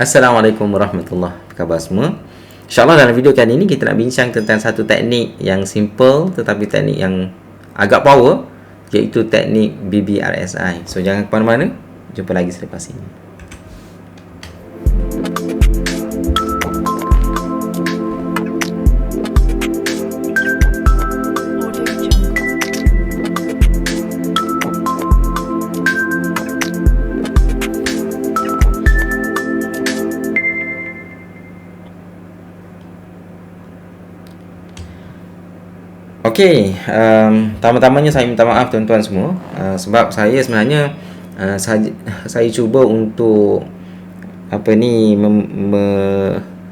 Assalamualaikum warahmatullahi wabarakatuh. Apa khabar semua? InsyaAllah dalam video kali ini kita nak bincang tentang satu teknik yang simple tetapi teknik yang agak power, iaitu teknik BBRSI. So jangan ke mana-mana, jumpa lagi selepas ini. Okey, pertama-tamanya saya minta maaf tuan-tuan semua, sebab saya sebenarnya saya cuba untuk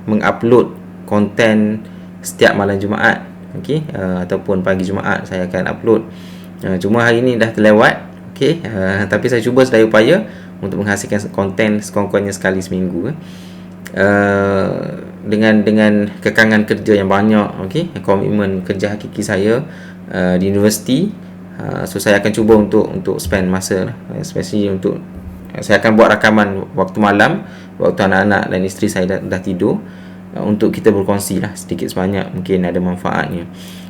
mengupload konten setiap malam Jumaat, okey, ataupun pagi Jumaat saya akan upload. Cuma hari ini dah terlewat, okey, tapi saya cuba sedaya upaya untuk menghasilkan konten sekurang-kurangnya sekali seminggu. Dengan kekangan kerja yang banyak, okey, komitmen kerja hakiki saya di universiti, so saya akan cuba untuk spend masa, especially untuk saya akan buat rakaman waktu malam, waktu anak-anak dan isteri saya dah tidur, untuk kita berkongsi lah sedikit sebanyak, mungkin ada manfaatnya.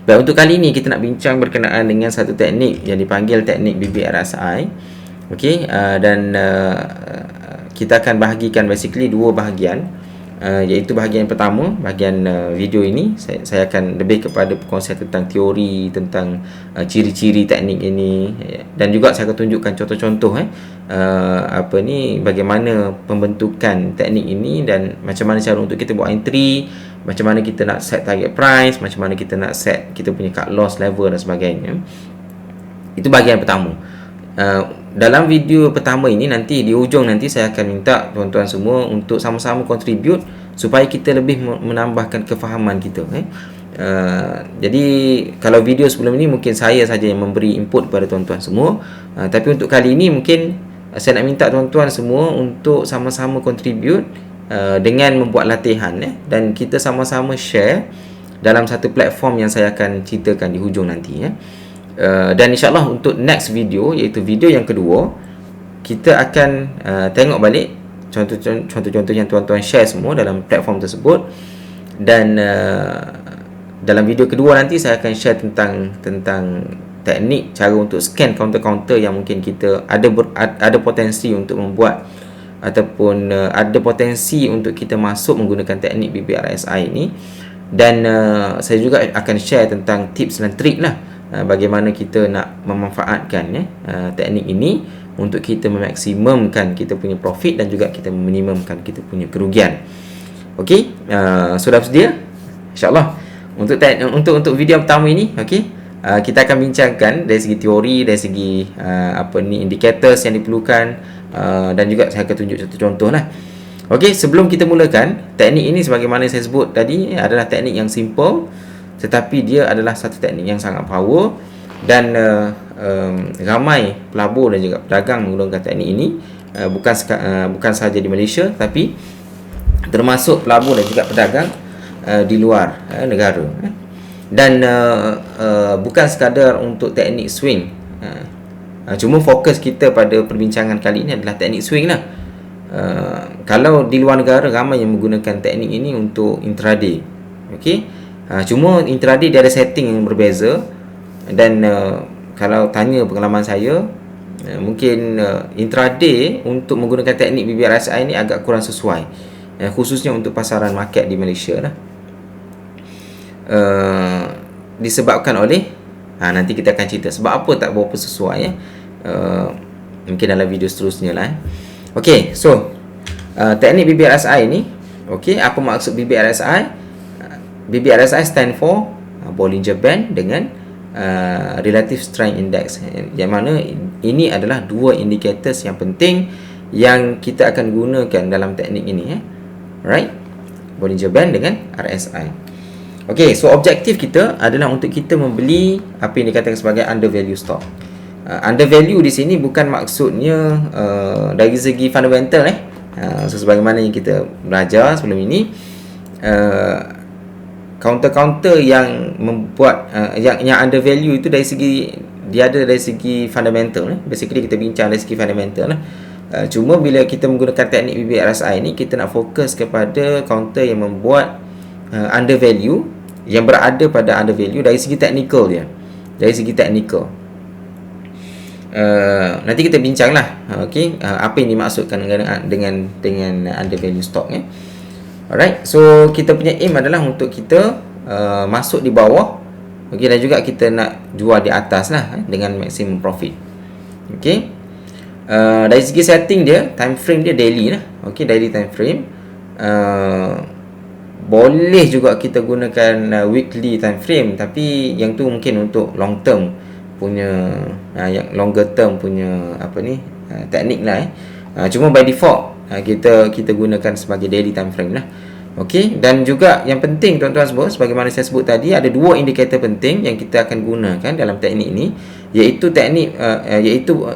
Baik, untuk kali ini kita nak bincang berkenaan dengan satu teknik yang dipanggil teknik BBRSI, okey, dan kita akan bahagikan basically dua bahagian, iaitu bahagian pertama, bahagian video ini saya akan lebih kepada perkongsian tentang teori, tentang ciri-ciri teknik ini, dan juga saya akan tunjukkan contoh-contoh bagaimana pembentukan teknik ini dan macam mana cara untuk kita buat entry, macam mana kita nak set target price, macam mana kita nak set kita punya cut loss level dan sebagainya. Itu bahagian pertama. Dalam video pertama ini, nanti di hujung nanti saya akan minta tuan-tuan semua untuk sama-sama contribute supaya kita lebih menambahkan kefahaman kita. Jadi kalau video sebelum ini mungkin saya saja yang memberi input kepada tuan-tuan semua, tapi untuk kali ini mungkin saya nak minta tuan-tuan semua untuk sama-sama contribute dengan membuat latihan, dan kita sama-sama share dalam satu platform yang saya akan ceritakan di hujung nanti. Dan insyaAllah untuk next video, iaitu video yang kedua, kita akan tengok balik contoh-contoh yang tuan-tuan share semua dalam platform tersebut. Dan dalam video kedua nanti saya akan share tentang teknik cara untuk scan counter-counter yang mungkin kita ada potensi untuk membuat, ataupun ada potensi untuk kita masuk menggunakan teknik BBRSI ini. Dan saya juga akan share tentang tips dan trik lah, bagaimana kita nak memanfaatkan teknik ini untuk kita memaksimumkan kita punya profit dan juga kita meminimumkan kita punya kerugian. Okey, sudah bersedia? InsyaAllah untuk video pertama ini, okey, kita akan bincangkan dari segi teori, dari segi indicators yang diperlukan, dan juga saya akan tunjuk contoh-contoh lah. Okey, sebelum kita mulakan, teknik ini sebagaimana saya sebut tadi adalah teknik yang simple, tetapi dia adalah satu teknik yang sangat power, dan ramai pelabur dan juga pedagang menggunakan teknik ini, bukan sahaja di Malaysia, tapi termasuk pelabur dan juga pedagang di luar negara. Dan bukan sekadar untuk teknik swing, cuma fokus kita pada perbincangan kali ini adalah teknik swing lah. Kalau di luar negara ramai yang menggunakan teknik ini untuk intraday, okey. Cuma intraday dia ada setting yang berbeza, dan kalau tanya pengalaman saya, mungkin intraday untuk menggunakan teknik BBRSI ini agak kurang sesuai, khususnya untuk pasaran market di Malaysia lah. Disebabkan oleh nanti kita akan cerita sebab apa tak berapa sesuai, mungkin dalam video seterusnya lah. Okey, so teknik BBRSI ini, okey, apa maksud BBRSI? BBRSI stand for Bollinger Band dengan Relative Strength Index, yang mana ini adalah dua indicators yang penting yang kita akan gunakan dalam teknik ini, right? Bollinger Band dengan RSI. Okey, so objektif kita adalah untuk kita membeli apa yang dikatakan sebagai undervalue stock. Undervalue di sini bukan maksudnya dari segi fundamental, so sebagaimana yang kita belajar sebelum ini, counter-counter yang membuat yang undervalue itu dari segi dia ada dari segi fundamental, basically kita bincang dari segi fundamental lah. Cuma bila kita menggunakan teknik BBRSI ni, kita nak fokus kepada counter yang membuat undervalue, yang berada pada undervalue dari segi teknikal dia. Dari segi teknikal. Nanti kita bincanglah apa yang dimaksudkan dengan undervalue stock ya. Alright, so kita punya aim adalah untuk kita masuk di bawah, dan juga kita nak jual di atas lah dengan maximum profit. Dari segi setting dia, time frame dia daily lah. Daily time frame. Boleh juga kita gunakan weekly time frame, tapi yang tu mungkin untuk long term punya, yang longer term punya teknik lah cuma by default kita gunakan sebagai daily time frame lah. Dan juga yang penting tuan-tuan semua, sebagaimana saya sebut tadi, ada dua indikator penting yang kita akan gunakan dalam teknik ini, iaitu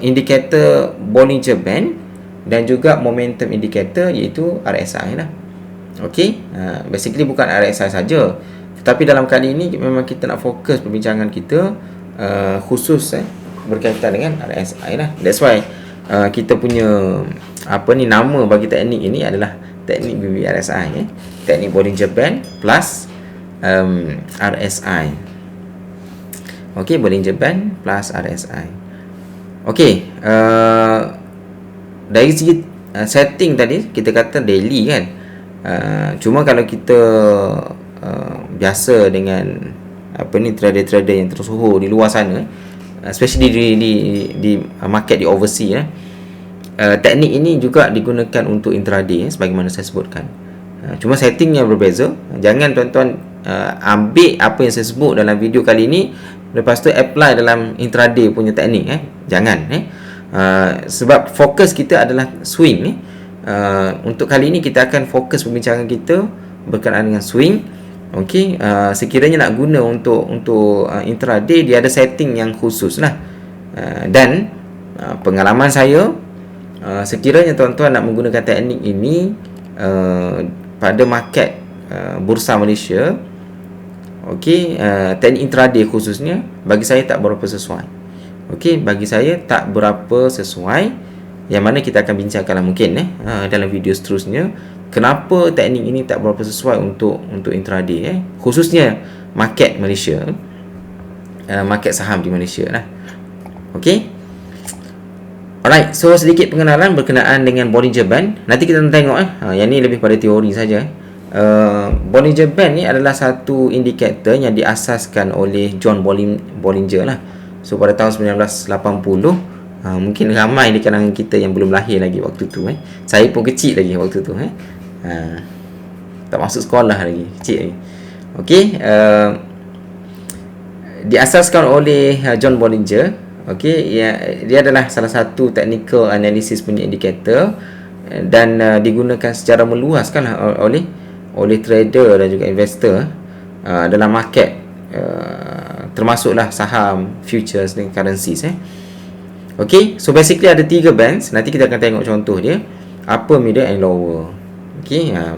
indikator Bollinger Band dan juga momentum indicator, iaitu RSI lah. Basically bukan RSI saja, tetapi dalam kali ini memang kita nak fokus perbincangan kita khusus berkaitan dengan RSI lah. That's why kita punya nama bagi teknik ini adalah teknik BBRSI, teknik Bollinger Band plus RSI. Bollinger Band plus RSI. Dari segi setting tadi kita kata daily kan. Cuma kalau kita biasa dengan trader-trader yang tersohor di luar sana, especially di market di overseas teknik ini juga digunakan untuk intraday sebagaimana saya sebutkan. Cuma settingnya berbeza. Jangan tuan-tuan ambil apa yang saya sebut dalam video kali ini lepas tu apply dalam intraday punya teknik jangan sebab fokus kita adalah swing untuk kali ini kita akan fokus pembincangan kita berkenaan dengan swing. Sekiranya nak guna untuk intraday, dia ada setting yang khusus lah. Dan pengalaman saya, sekiranya tuan-tuan nak menggunakan teknik ini pada market bursa Malaysia, teknik intraday khususnya, bagi saya tak berapa sesuai. Bagi saya tak berapa sesuai, yang mana kita akan bincangkanlah mungkin dalam video seterusnya, kenapa teknik ini tak berapa sesuai untuk intraday khususnya market Malaysia, market saham di Malaysia lah. Alright, so sedikit pengenalan berkenaan dengan Bollinger Band. Nanti kita tengok yang ni lebih pada teori saja. Bollinger Band ni adalah satu indikator yang diasaskan oleh John Bollinger lah. So pada tahun 1980, mungkin ramai di kalangan kita yang belum lahir lagi waktu tu. Saya pun kecil lagi waktu tu. Tak masuk sekolah lagi, kecil lagi. Diasaskan oleh John Bollinger. Dia adalah salah satu technical analysis punya indikator dan digunakan secara meluas kan oleh trader dan juga investor dalam market, termasuklah saham, futures dan currencies. So basically ada 3 bands. Nanti kita akan tengok contoh dia, upper, middle and lower.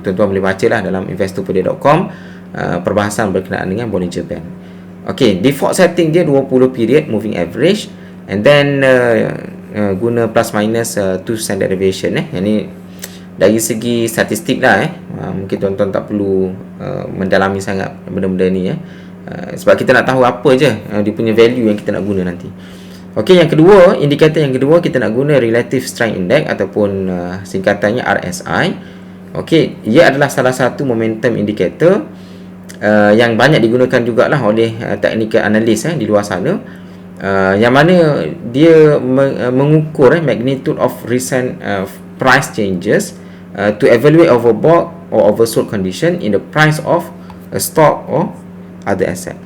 Tuan-tuan boleh baca lah dalam investopedia.com perbahasan berkenaan dengan Bollinger Band. Default setting dia 20 period moving average, and then guna plus minus 2 standard deviation. Yang ni dari segi statistik lah. Mungkin tuan-tuan tak perlu mendalami sangat benda-benda ni sebab kita nak tahu apa je dia punya value yang kita nak guna nanti. Yang kedua, indikator yang kedua kita nak guna relative strength index ataupun singkatannya RSI. Ia adalah salah satu momentum indicator yang banyak digunakan jugalah oleh technical analyst di luar sana, yang mana dia mengukur magnitude of recent price changes to evaluate overbought or oversold condition in the price of a stock or other asset.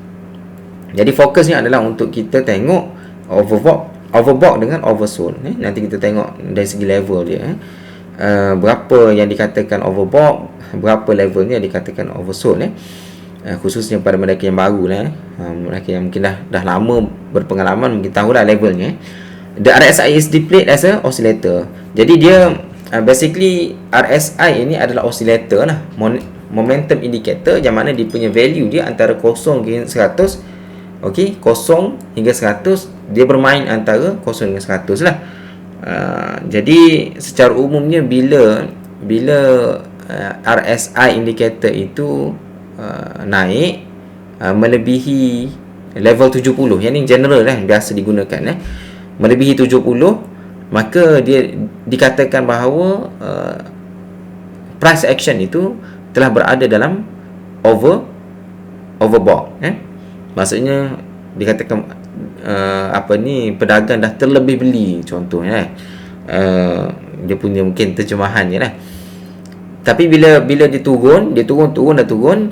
Jadi fokusnya adalah untuk kita tengok overbought dengan oversold. Nanti kita tengok dari segi level dia, berapa yang dikatakan overbought, berapa levelnya dikatakan oversold. Khususnya pada mereka yang baru lah, mereka yang mungkin dah lama berpengalaman mungkin tahulah levelnya. The RSI is displayed as a oscillator. Jadi dia basically RSI ini adalah oscillator lah, momentum indicator, yang mana dia punya value dia antara 0 hingga 100. 0 hingga 100, dia bermain antara 0 hingga 100 lah. Jadi secara umumnya bila RSI indicator itu naik melebihi level 70, yang ni general biasa digunakan melebihi 70, maka dia dikatakan bahawa price action itu telah berada dalam overbought. Maksudnya dikatakan pedagang dah terlebih beli, contohnya dia punya mungkin terjemahan je lah. Tapi bila dia turun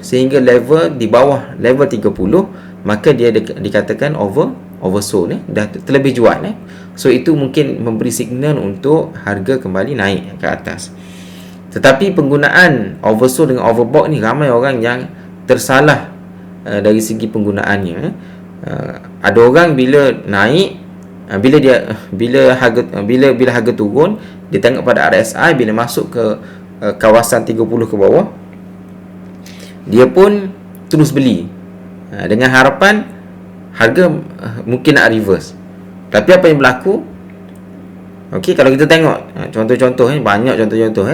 sehingga level di bawah level 30, maka dia dikatakan oversold, dah terlebih jual. So itu mungkin memberi signal untuk harga kembali naik ke atas. Tetapi penggunaan oversold dengan overbought ni, ramai orang yang tersalah dari segi penggunaannya. Ada orang bila naik, bila harga turun, dia tengok pada RSI, bila masuk ke kawasan 30 ke bawah, dia pun terus beli dengan harapan harga mungkin nak reverse. Tapi apa yang berlaku? Okey, kalau kita tengok contoh-contoh, banyak contoh-contoh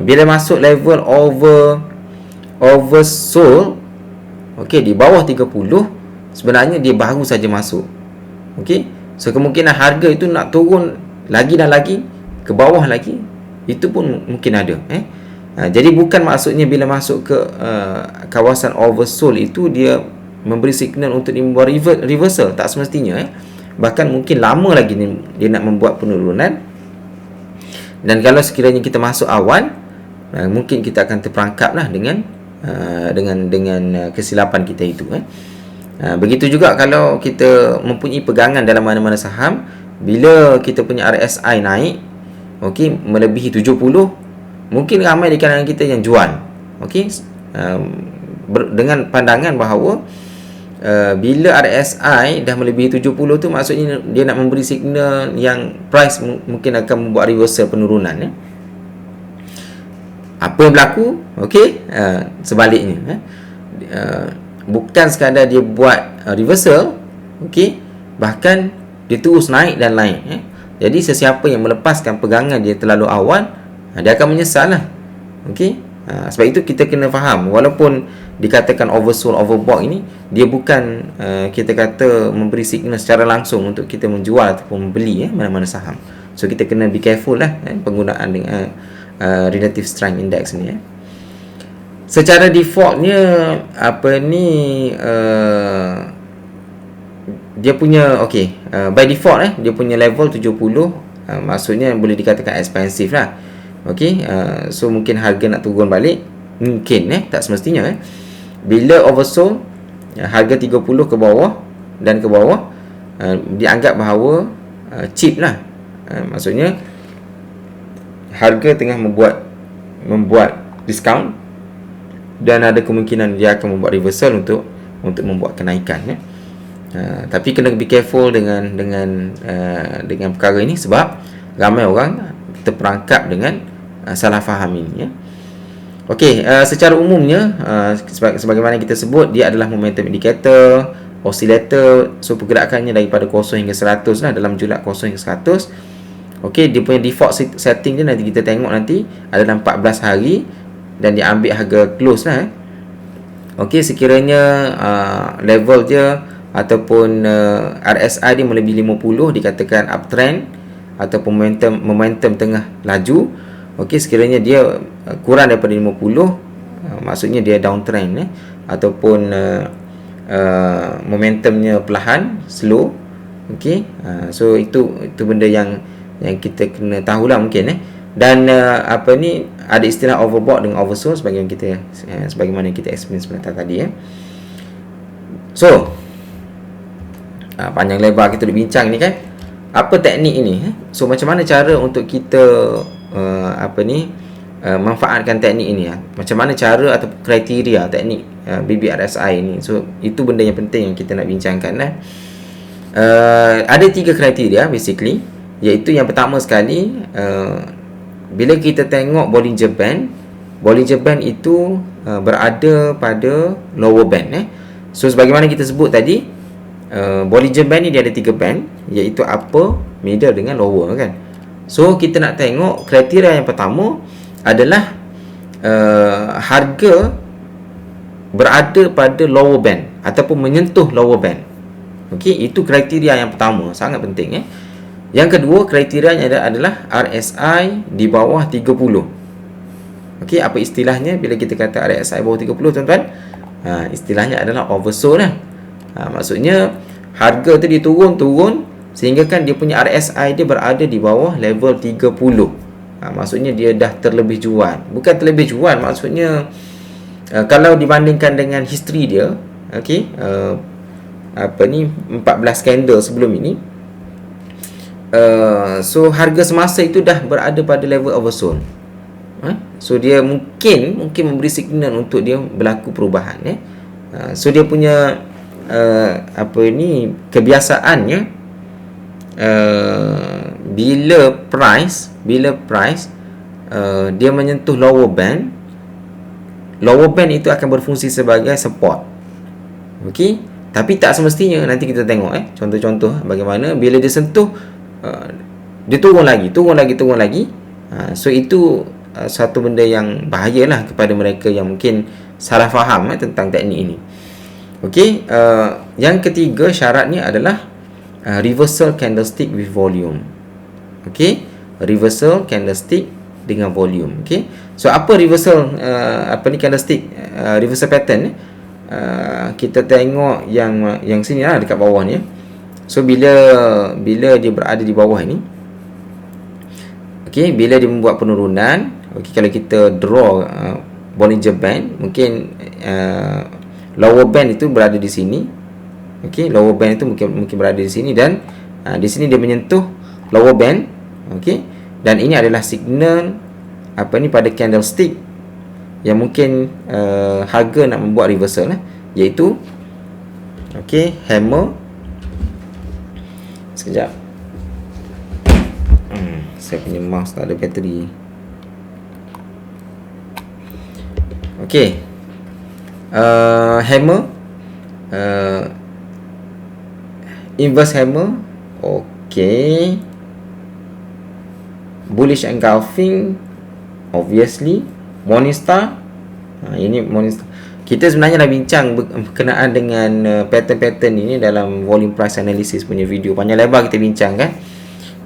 bila masuk level oversold, okey, di bawah 30, sebenarnya dia baru saja masuk. Okey, so kemungkinan harga itu nak turun lagi dan lagi ke bawah lagi, itu pun mungkin ada. Jadi bukan maksudnya bila masuk ke kawasan oversold itu dia memberi signal untuk dia membuat reversal, tak semestinya. Bahkan mungkin lama lagi dia nak membuat penurunan. Dan kalau sekiranya kita masuk awal, mungkin kita akan terperangkap lah dengan kesilapan kita itu. Begitu juga kalau kita mempunyai pegangan dalam mana-mana saham, bila kita punya RSI naik, okey, melebihi 70, mungkin ramai di kalangan kita yang jual. Okey, dengan pandangan bahawa bila RSI dah melebihi 70 tu, maksudnya dia nak memberi signal yang price mungkin akan membuat reversal penurunan. Apa yang berlaku? Okey, sebaliknya, bukan sekadar dia buat reversal, okey, bahkan dia terus naik dan naik. Jadi sesiapa yang melepaskan pegangan dia terlalu awal, dia akan menyesal lah. Okey, sebab itu kita kena faham, walaupun dikatakan oversold, overbought ini, dia bukan kita kata memberi signal secara langsung untuk kita menjual ataupun membeli mana-mana saham. So kita kena be careful lah penggunaan dengan relative strength index ni. Secara defaultnya dia punya by default dia punya level 70, maksudnya boleh dikatakan expensive lah. Okey, so mungkin harga nak turun balik, mungkin tak semestinya. Bila oversold, harga 30 ke bawah dan ke bawah, dianggap bahawa cheap lah. Maksudnya harga tengah membuat diskaun, dan ada kemungkinan dia akan membuat reversal untuk membuat kenaikan. Tapi kena be careful dengan perkara ini, sebab ramai orang terperangkap dengan salah faham ini. Okey, secara umumnya sebagaimana kita sebut, dia adalah momentum indicator, oscillator. So pergerakannya daripada 0 hingga 100 lah, dalam julat 0 hingga 100. Okey, dia punya default setting dia nanti kita tengok nanti adalah 14 hari, dan dia ambil harga close lah. Okey, sekiranya level dia ataupun RSI dia melebihi 50, dikatakan uptrend ataupun momentum tengah laju. Okey, sekiranya dia kurang daripada 50, maksudnya dia downtrend ataupun momentumnya perlahan, slow. Okey, so itu benda yang kita kena tahulah mungkin. Dan ada istilah overbought dengan oversold sebagaimana kita explain sebentar tadi. So panjang lebar kita duk bincang ni kan, apa teknik ini. So macam mana cara untuk kita manfaatkan teknik ini, macam mana cara atau kriteria teknik BBRSI ini. So itu benda yang penting yang kita nak bincangkan. Ada 3 kriteria basically, iaitu yang pertama sekali, bila kita tengok Bollinger Band itu berada pada lower band. So sebagaimana kita sebut tadi, Bollinger Band ni dia ada 3 band, iaitu upper, middle dengan lower kan. So kita nak tengok kriteria yang pertama adalah harga berada pada lower band ataupun menyentuh lower band. Okey, itu kriteria yang pertama, sangat penting Yang kedua, kriterianya adalah RSI di bawah 30. Okey, apa istilahnya bila kita kata RSI bawah 30 tuan-tuan? Istilahnya adalah oversold lah. Maksudnya harga tu dia turun sehingga kan dia punya RSI dia berada di bawah level 30. Maksudnya dia dah terlebih jual. Bukan terlebih jual, maksudnya kalau dibandingkan dengan history dia, okey, 14 candle sebelum ini, so harga semasa itu dah berada pada level oversold. So dia mungkin memberi signal untuk dia berlaku perubahan so dia punya kebiasaannya, bila price dia menyentuh lower band itu akan berfungsi sebagai support. Okey, tapi tak semestinya. Nanti kita tengok contoh-contoh bagaimana bila dia sentuh, dia turun lagi. So itu satu benda yang bahayalah kepada mereka yang mungkin salah faham tentang teknik ini. Okey, yang ketiga syaratnya adalah reversal candlestick with volume. Okey, reversal candlestick dengan volume. Okey, so apa reversal candlestick reversal pattern kita tengok yang sini lah, dekat bawah ni. So bila dia berada di bawah ini, okey, bila dia membuat penurunan, okey, kalau kita draw Bollinger Band, mungkin lower band itu berada di sini. Okey, lower band itu mungkin berada di sini, dan di sini dia menyentuh lower band. Okey, dan ini adalah signal pada candlestick yang mungkin harga nak membuat reversal iaitu okey, hammer. Sekejap, saya punya mouse tak ada bateri. Okey, hammer, inverse hammer. Okey, bullish engulfing, obviously. Morningstar, ini Morningstar. Kita sebenarnya dah bincang berkenaan dengan pattern-pattern ini dalam volume price analysis punya video, panjang lebar kita bincang kan.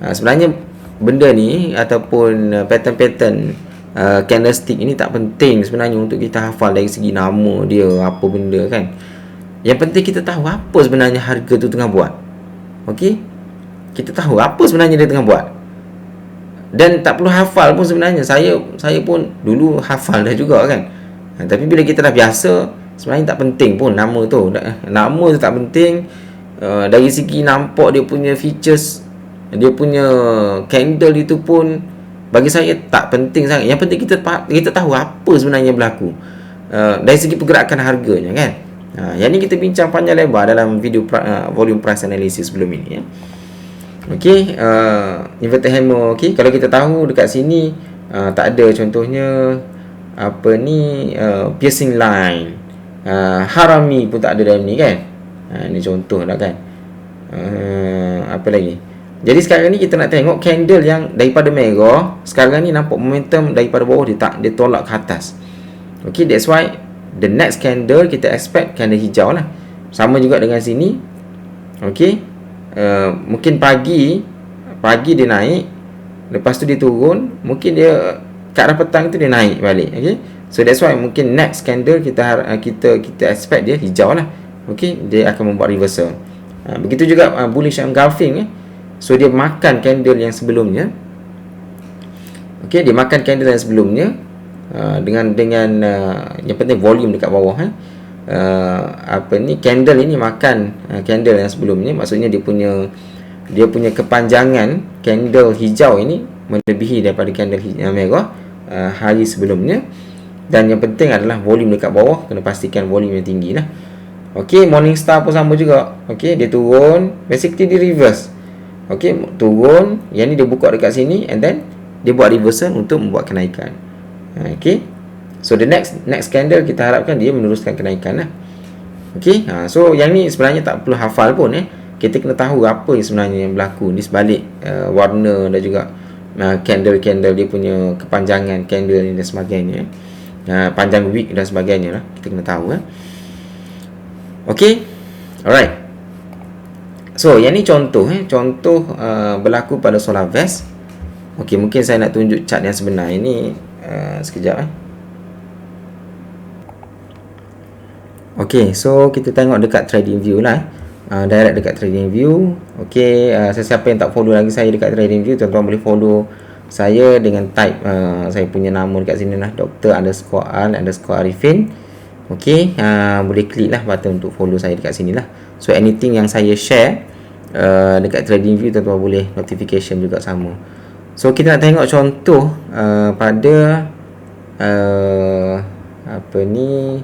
Sebenarnya benda ni ataupun pattern-pattern candlestick ini tak penting sebenarnya untuk kita hafal dari segi nama dia apa benda kan. Yang penting kita tahu apa sebenarnya harga tu tengah buat. Okey, kita tahu apa sebenarnya dia tengah buat. Dan tak perlu hafal pun sebenarnya. Saya pun dulu hafal dah juga kan. Tapi bila kita dah biasa, sebenarnya tak penting pun nama tu. Nama tu tak penting. Dari segi nampak dia punya features, dia punya candle itu pun bagi saya tak penting sangat. Yang penting kita tahu apa sebenarnya berlaku dari segi pergerakan harganya kan. Yang ni kita bincang panjang lebar dalam video volume price analysis sebelum ini Okey, inverted hammer. Okey, kalau kita tahu dekat sini tak ada contohnya piercing line, harami pun tak ada dalam ni kan. Ni contoh lah kan. Apa lagi? Jadi sekarang ni kita nak tengok candle yang daripada merah, sekarang ni nampak momentum daripada bawah dia tolak ke atas. Okey, that's why the next candle kita expect candle hijau lah. Sama juga dengan sini. Okey, mungkin pagi dia naik, lepas tu dia turun, mungkin dia ke arah petang tu dia naik balik. Okay, so that's why mungkin next candle kita expect dia hijau lah. Okay, dia akan membuat reversal. Begitu juga bullish engulfing so dia makan candle yang sebelumnya. Okay, dia makan candle yang sebelumnya dengan yang penting volume dekat bawah candle ini makan candle yang sebelumnya. Maksudnya dia punya kepanjangan candle hijau ini melebihi daripada candle merah hari sebelumnya. Dan yang penting adalah volume dekat bawah, kena pastikan volume yang tinggi lah. Okey, Morningstar pun sama juga. Okey, dia turun, basically dia reverse. Okey, turun, yang ni dia buka dekat sini and then dia buat reversal untuk membuat kenaikan. Okey, so the next candle kita harapkan dia meneruskan kenaikan lah. Okey, so yang ni sebenarnya tak perlu hafal pun kita kena tahu apa yang sebenarnya yang berlaku di sebalik warna dan juga candle dia punya kepanjangan candle ni dan sebagainya, panjang wick dan sebagainya lah, kita kena tahu. Okey, alright. So yang ni contoh berlaku pada solar vest. Okey, mungkin saya nak tunjuk chart yang sebenar ini sekejap. Okey, so kita tengok dekat trading view lah. Direct dekat trading view. Okey, sesiapa yang tak follow lagi saya dekat trading view, tuan-tuan boleh follow saya dengan type saya punya nama dekat sini lah, Dr_Al_Arifin. Okey, boleh klik lah button untuk follow saya dekat sini lah. So anything yang saya share dekat trading view, tuan-tuan boleh notification juga sama. So kita nak tengok contoh pada apa ni,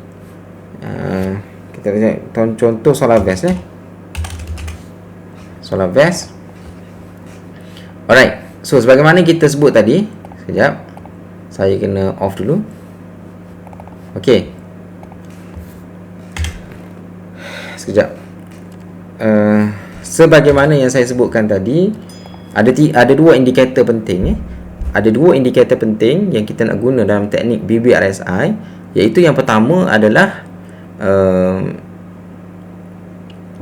kita tengok contoh solar vest solar vest. Alright, so sebagaimana kita sebut tadi, sekejap saya kena off dulu. Okey, sekejap. Sebagaimana yang saya sebutkan tadi, ada dua indikator penting. Ada dua indikator penting yang kita nak guna dalam teknik BBRSI, iaitu yang pertama adalah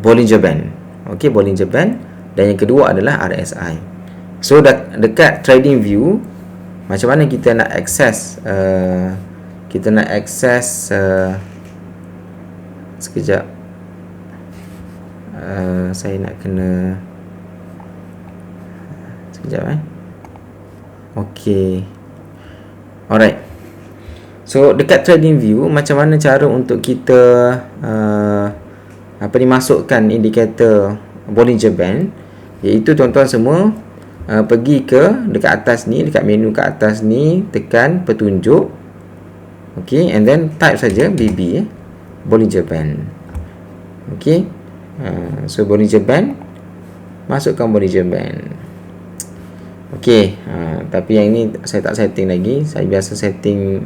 Bollinger Band. Okey, Bollinger Band. Dan yang kedua adalah RSI. So dekat trading view, macam mana kita nak akses sekejap. Saya nak kena sekejap. Okey, alright. So dekat trading view, macam mana cara untuk kita masukkan indikator Bollinger Band, iaitu tuan-tuan semua pergi ke dekat atas ni, dekat menu kat atas ni, tekan petunjuk. Okey, and then type saja BB, Bollinger Band. Okey, so Bollinger Band, masukkan Bollinger Band. Okey, tapi yang ini saya tak setting lagi. Saya biasa setting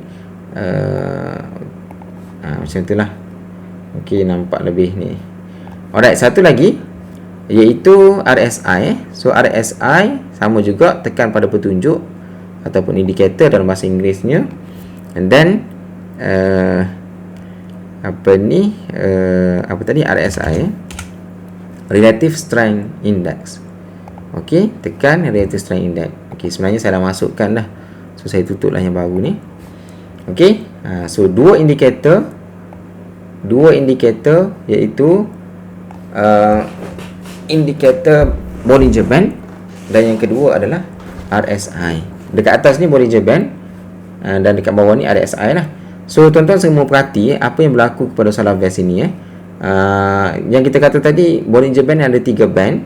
macam itulah. Okey, nampak lebih ni. Alright, satu lagi iaitu RSI. So RSI sama juga, tekan pada petunjuk ataupun indikator dalam bahasa Inggerisnya, and then RSI, Relative Strength Index. Okey, tekan Relative Strength Index. Okey, sebenarnya saya dah masukkan dah, so saya tutuplah yang baru ni. Okey, so dua indikator iaitu indikator Bollinger Band, dan yang kedua adalah RSI. Dekat atas ni Bollinger Band, dan dekat bawah ni RSI lah. So tuan-tuan semua perhati apa yang berlaku kepada solar vest ini. Yang kita kata tadi, Bollinger Band ada 3 band,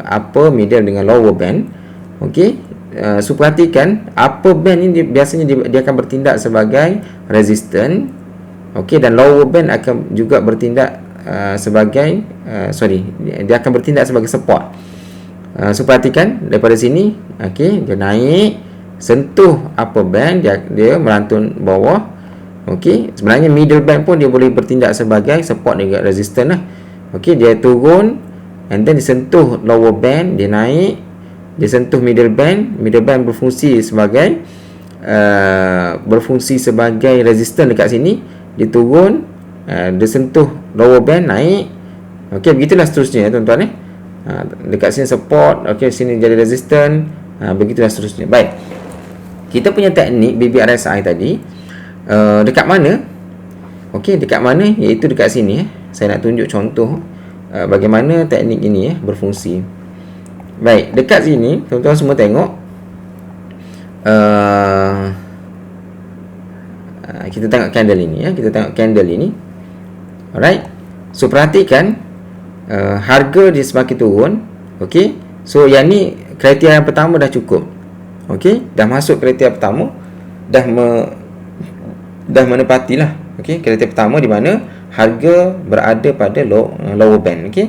upper, middle dengan lower band. Okey, so perhatikan upper band ni biasanya dia akan bertindak sebagai resistance. Okey, dan lower band akan juga bertindak dia akan bertindak sebagai support. So perhatikan daripada sini, okey, dia naik sentuh upper band, dia merantun bawah. Okey, sebenarnya middle band pun dia boleh bertindak sebagai support dan juga resistance lah. Okey, dia turun and then disentuh lower band, dia naik, dia sentuh middle band berfungsi sebagai resistance dekat sini, dia turun, dia sentuh lower band, naik. Okey, begitulah seterusnya tuan-tuan. Dekat sini support, okey, sini jadi resistance, begitulah seterusnya. Baik, kita punya teknik BBRSI tadi dekat mana? Okey, dekat mana? Iaitu dekat sini. Saya nak tunjuk contoh bagaimana teknik ini berfungsi. Baik, dekat sini tuan-tuan semua tengok, kita tengok candle ini. Kita tengok candle ini. Alright, so perhatikan harga dia semakin turun. Okey, so yang ni kriteria yang pertama dah cukup. Okey, dah masuk kriteria pertama, dah menepatilah. Okey, kriteria pertama di mana harga berada pada lower band. Okey,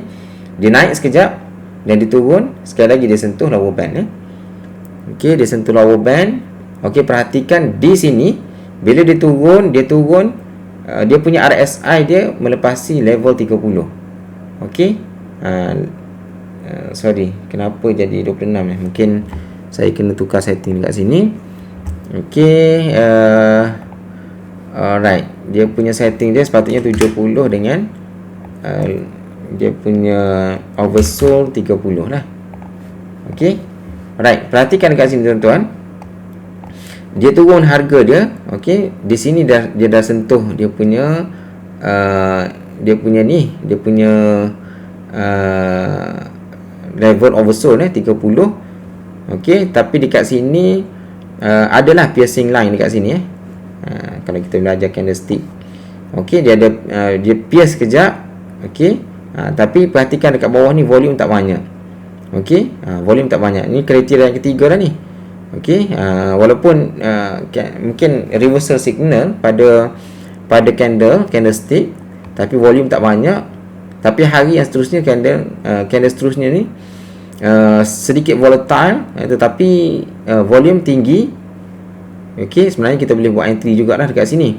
dia naik sekejap dan dia turun, sekali lagi dia sentuh lower band. Okey, dia sentuh lower band. Okey, perhatikan di sini bila dia turun, dia punya RSI dia melepasi level 30. Okey, sorry, kenapa jadi 26 mungkin saya kena tukar setting dekat sini. Okey, alright, dia punya setting dia sepatutnya 70 dengan dia punya oversold 30 lah. Okey, alright, perhatikan dekat sini tuan-tuan, dia turun harga dia. Okey, di sini dia dah sentuh dia punya dia punya level oversold 30. Okey, tapi dekat sini adalah piercing line dekat sini kalau kita belajar candlestick. Okey, dia ada dia pierce kejap. Okey, tapi perhatikan dekat bawah ni volume tak banyak. Okey, volume tak banyak. Ni kriteria yang ketiga dah ni. Okey, walaupun mungkin reversal signal pada candlestick, tapi volume tak banyak. Tapi hari yang seterusnya candle seterusnya ni sedikit volatile, tetapi volume tinggi. Okey, sebenarnya kita boleh buat entry jugalah dekat sini.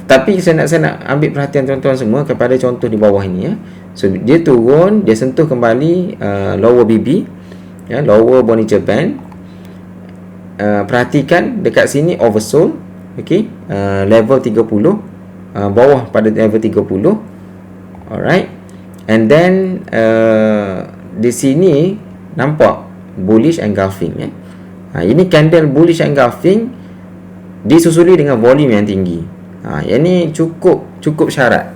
Tapi saya nak ambil perhatian tuan-tuan semua kepada contoh di bawah ini So dia turun, dia sentuh kembali lower BB, lower Bollinger Band. Perhatikan dekat sini oversold. Okey, level 30, bawah pada level 30. Alright, and then di sini nampak bullish engulfing ini candle bullish engulfing disusuli dengan volume yang tinggi. Yang ni cukup syarat.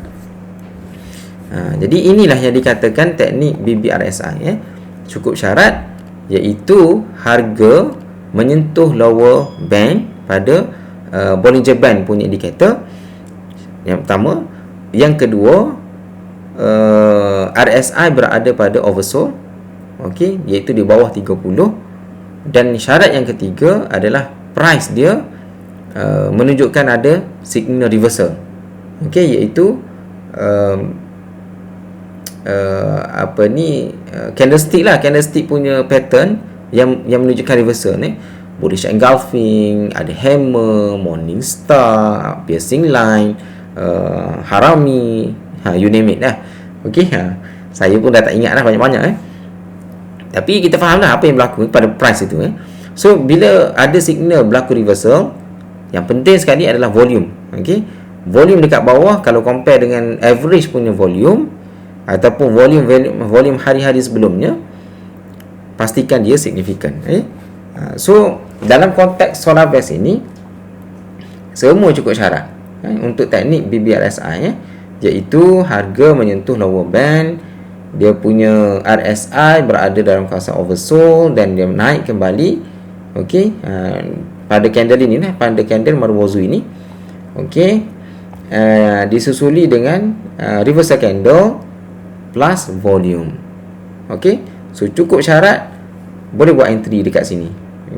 Jadi inilah yang dikatakan teknik BBRSI cukup syarat, iaitu harga menyentuh lower band pada Bollinger Band punya indikator. Yang pertama. Yang kedua, RSI berada pada oversold, okey, iaitu di bawah 30. Dan syarat yang ketiga adalah price dia menunjukkan ada signal reversal, okey, iaitu candlestick punya pattern yang menunjukkan reversal ni. Bullish engulfing, ada hammer, morning star, piercing line, harami, you name it lah. Okey, saya pun dah tak ingat dah banyak-banyak tapi kita faham lah apa yang berlaku pada price itu So bila ada signal berlaku reversal, yang penting sekali adalah volume. Okey, volume dekat bawah, kalau compare dengan average punya volume ataupun volume hari-hari sebelumnya, pastikan dia signifikan. So dalam konteks SolarBase ini semua cukup syarat untuk teknik BBRSI iaitu harga menyentuh lower band, dia punya RSI berada dalam kawasan oversold dan dia naik kembali. Okey, pada candle ini pada candle Marubozu ini, okey, disusuli dengan reversal candle plus volume. Okey, so cukup syarat, boleh buat entry dekat sini.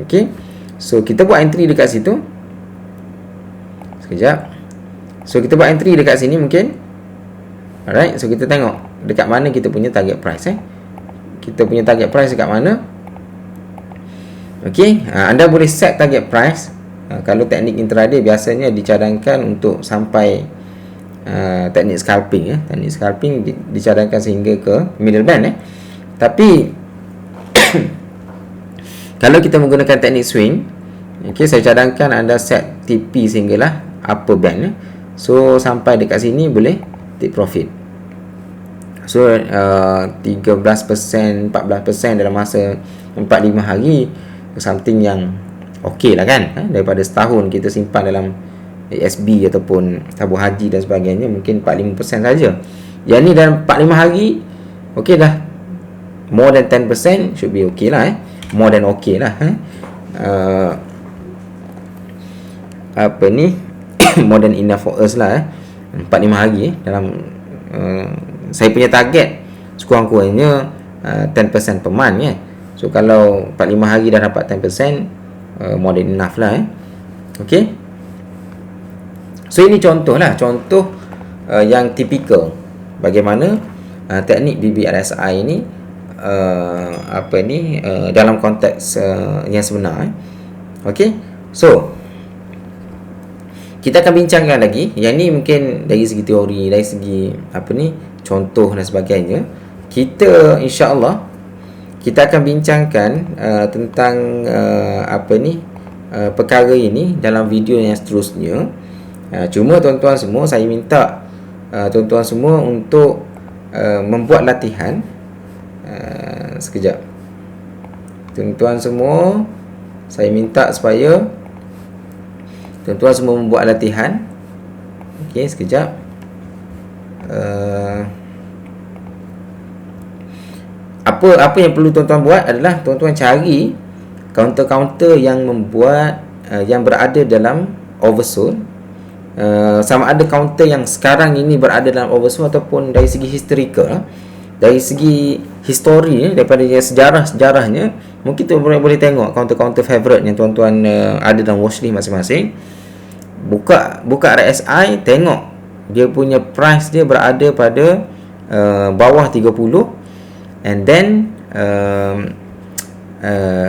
Okey, so kita buat entry dekat situ sekejap. So kita buat entry dekat sini mungkin. Alright, so kita tengok dekat mana kita punya target price kita punya target price dekat mana. Okey, anda boleh set target price. Kalau teknik intraday biasanya dicadangkan untuk sampai teknik scalping teknik scalping dicadangkan sehingga ke middle band tapi kalau kita menggunakan teknik swing, okey, saya cadangkan anda set TP sehinggalah upper band so sampai dekat sini boleh take profit. So 13%, 14% dalam masa 4-5 hari, something yang okey lah kan. Daripada setahun kita simpan dalam ASB ataupun tabung haji dan sebagainya, mungkin 4-5% saja. Yang ni dalam 4-5 hari okey dah, more than 10% should be okey lah more than okey lah more than enough for us lah 4-5 hari dalam saya punya target sekurang-kurangnya 10% per month so kalau 4-5 hari dah dapat 10%, more than enough lah okey. So ini contoh yang typical bagaimana teknik BBRSI ini dalam konteks yang sebenar okey. So kita akan bincangkan lagi. Yang ni mungkin dari segi teori, dari segi contoh dan sebagainya. Kita insya-Allah kita akan bincangkan tentang perkara ini dalam video yang seterusnya. Cuma tuan-tuan semua, saya minta tuan-tuan semua untuk membuat latihan. Sekejap. Tuan-tuan semua, saya minta supaya tuan-tuan semua membuat latihan. Okey, sekejap. Apa yang perlu tuan-tuan buat adalah tuan-tuan cari counter-counter yang membuat yang berada dalam oversold. Sama ada counter yang sekarang ini berada dalam oversold ataupun dari segi historical, dari segi histori, daripada sejarahnya, mungkin tuan-tuan boleh tengok counter-counter favorite yang tuan-tuan ada dalam watchlist masing-masing. Buka RSI, tengok dia punya price dia berada pada bawah 30, and then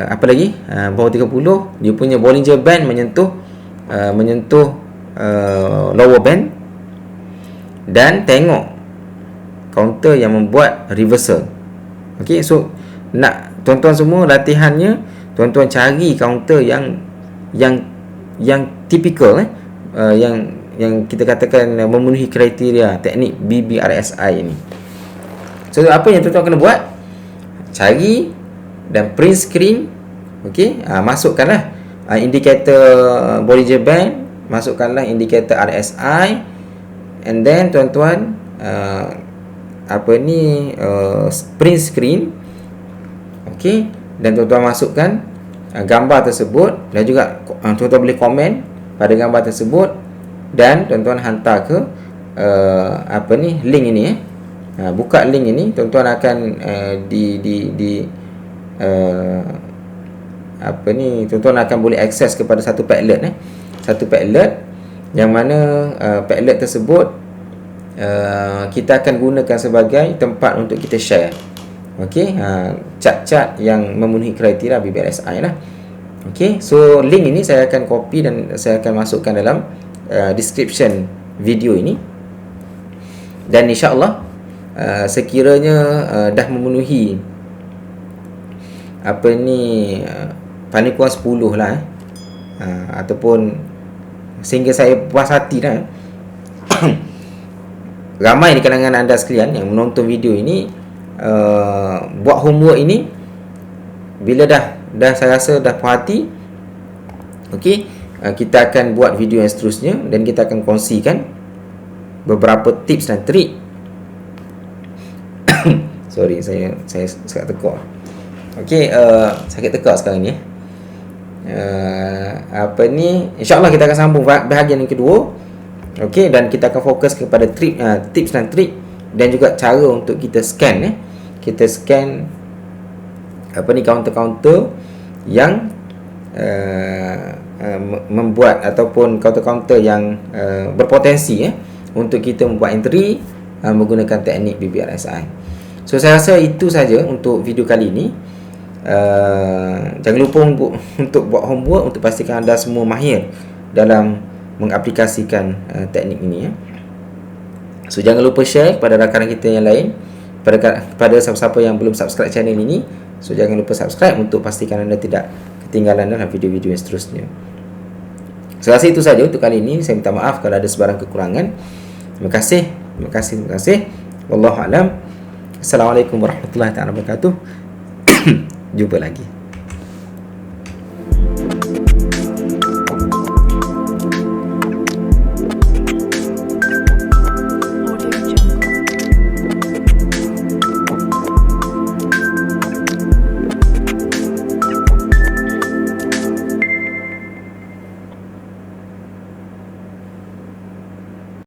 apa lagi, bawah 30 dia punya Bollinger Band menyentuh lower band, dan tengok counter yang membuat reversal. Okey, so nak tuan-tuan semua latihannya, tuan-tuan cari counter yang typical, yang kita katakan memenuhi kriteria teknik BBRSI ini. So apa yang tuan-tuan kena buat? Cari dan print screen. Okey, masukkanlah indikator Bollinger Band, masukkanlah indikator RSI, and then tuan-tuan print screen. Okey, dan tuan-tuan masukkan gambar tersebut, dan juga tuan-tuan boleh komen pada gambar tersebut, dan tuan-tuan hantar ke link ini. Buka link ini, tuan-tuan akan tuan-tuan akan boleh akses kepada satu padlet yang mana padlet tersebut kita akan gunakan sebagai tempat untuk kita share chart-chart yang memenuhi kriteria BBRSI lah. Okey, so link ini saya akan copy dan saya akan masukkan dalam description video ini, dan insya-Allah sekiranya dah memenuhi paling kurang 10 lah ataupun sehingga saya puas hati dah ramai di kalangan anda sekalian yang menonton video ini buat homework ini. Bila dah saya rasa dah puas hati, okey, kita akan buat video yang seterusnya dan kita akan kongsikan beberapa tips dan trik. Sorry, saya sakit tekak. Okey, sakit tekak sekarang ni. InsyaAllah kita akan sambung bahagian yang kedua. Okey, dan kita akan fokus kepada tips dan trik, dan juga cara untuk kita scan kita scan counter-counter yang membuat ataupun counter-counter yang berpotensi untuk kita membuat entry menggunakan teknik BBRSI. So saya rasa itu saja untuk video kali ini. Jangan lupa untuk buat homework untuk pastikan anda semua mahir dalam mengaplikasikan teknik ini. So jangan lupa share kepada rakan kita yang lain, kepada siapa-siapa yang belum subscribe channel ini. So jangan lupa subscribe untuk pastikan anda tidak ketinggalan dalam video-video yang seterusnya. Saya rasa itu saja untuk kali ini. Saya minta maaf kalau ada sebarang kekurangan. Terima kasih. Wallahu a'lam. Assalamualaikum warahmatullahi wabarakatuh. Jumpa lagi.